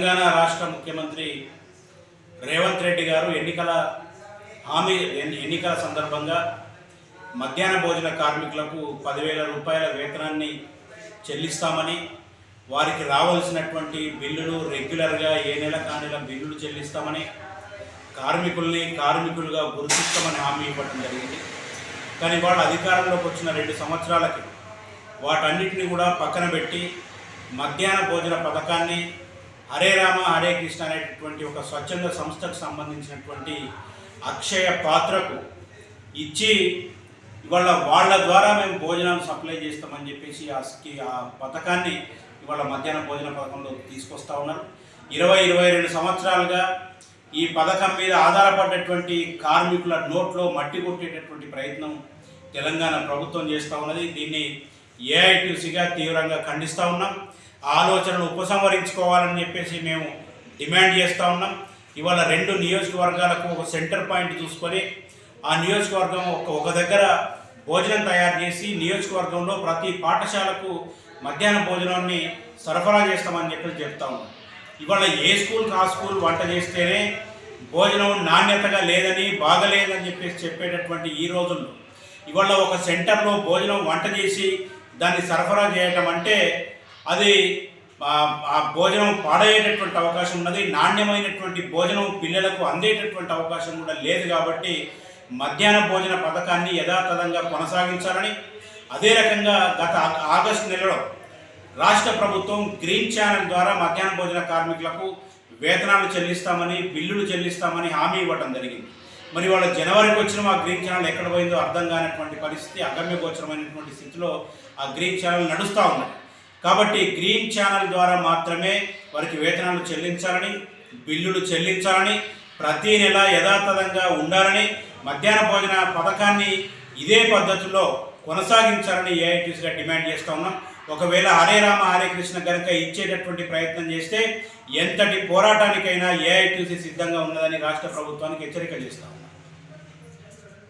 తెలంగాణ రాష్ట్ర ముఖ్యమంత్రి రేవంత్ రెడ్డి గారు ఎన్నికల సందర్భంగా మధ్యాహ్న భోజన కార్మికులకు 10,000 రూపాయల వేతనాన్ని చెల్లిస్తామని, వారికి రావాల్సినటువంటి బిల్లులు రెగ్యులర్గా ఏ నెల కానెల బిల్లులు చెల్లిస్తామని, కార్మికులుగా గుర్తిస్తామని హామీ ఇవ్వడం జరిగింది. కానీ వాళ్ళు అధికారంలోకి వచ్చిన 2 సంవత్సరాలకి వాటన్నిటిని కూడా పక్కన పెట్టి మధ్యాహ్న భోజన పథకాన్ని హరే రామ హరే కృష్ణ అనేటటువంటి ఒక స్వచ్ఛంద సంస్థకు సంబంధించినటువంటి అక్షయ పాత్రకు ఇచ్చి ఇవాళ వాళ్ళ ద్వారా మేము భోజనాలు సప్లై చేస్తామని చెప్పేసి ఆ పథకాన్ని ఇవాళ మధ్యాహ్న భోజన పథకంలో తీసుకొస్తా ఉన్నారు. 22 సంవత్సరాలుగా ఈ పథకం మీద ఆధారపడ్డటువంటి కార్మికుల నోట్లో మట్టి కొట్టేటటువంటి ప్రయత్నం తెలంగాణ ప్రభుత్వం చేస్తూ ఉన్నది. దీన్ని ఏఐటీసీగా తీవ్రంగా ఖండిస్తూ ఉన్నాం. ఆలోచనలు ఉపసంహరించుకోవాలని చెప్పేసి మేము డిమాండ్ చేస్తూ ఉన్నాం. ఇవాళ 2 నియోజకవర్గాలకు ఒక సెంటర్ పాయింట్ చూసుకొని ఆ నియోజకవర్గం ఒక దగ్గర భోజనం తయారు చేసి నియోజకవర్గంలో ప్రతి పాఠశాలకు మధ్యాహ్న భోజనాన్ని సరఫరా చేస్తామని చెప్పేసి చెప్తా ఉన్నాం. ఇవాళ ఏ స్కూల్కి ఆ స్కూల్ వంట చేస్తేనే భోజనం నాణ్యతగా లేదని బాగలేదని చెప్పేసి చెప్పేటటువంటి ఈ రోజుల్లో ఇవాళ ఒక సెంటర్లో భోజనం వంట చేసి దాన్ని సరఫరా చేయటం అంటే అది ఆ భోజనం పాడయ్యేటటువంటి అవకాశం ఉన్నది. నాణ్యమైనటువంటి భోజనం పిల్లలకు అందేటటువంటి అవకాశం కూడా లేదు. కాబట్టి మధ్యాహ్న భోజన పథకాన్ని యథాతథంగా కొనసాగించాలని, అదే రకంగా గత ఆగస్టు నెలలో రాష్ట్ర ప్రభుత్వం గ్రీన్ ఛానల్ ద్వారా మధ్యాహ్న భోజన కార్మికులకు వేతనాలు చెల్లిస్తామని, బిల్లులు చెల్లిస్తామని హామీ ఇవ్వడం జరిగింది. మరి వాళ్ళ జనవరికి వచ్చిన ఆ గ్రీన్ ఛానల్ ఎక్కడ పోయిందో అర్థం కానటువంటి పరిస్థితి, అగమ్యగోచరమైనటువంటి స్థితిలో ఆ గ్రీన్ ఛానల్ నడుస్తూ ఉన్నాయి. కాబట్టి గ్రీన్ ఛానల్ ద్వారా మాత్రమే వారికి వేతనాలు చెల్లించాలని, బిల్లులు చెల్లించాలని, ప్రతి నెల యథాతథంగా ఉండాలని, మధ్యాహ్న భోజన పథకాన్ని ఇదే పద్ధతిలో కొనసాగించాలని ఏఐటీసీగా డిమాండ్ చేస్తూ ఉన్నాం. ఒకవేళ హరే రామ హరే కృష్ణ కనుక ఇచ్చేటటువంటి ప్రయత్నం చేస్తే ఎంతటి పోరాటానికైనా ఏఐటీసీ సిద్ధంగా ఉన్నదని రాష్ట్ర ప్రభుత్వానికి హెచ్చరిక చేస్తాం.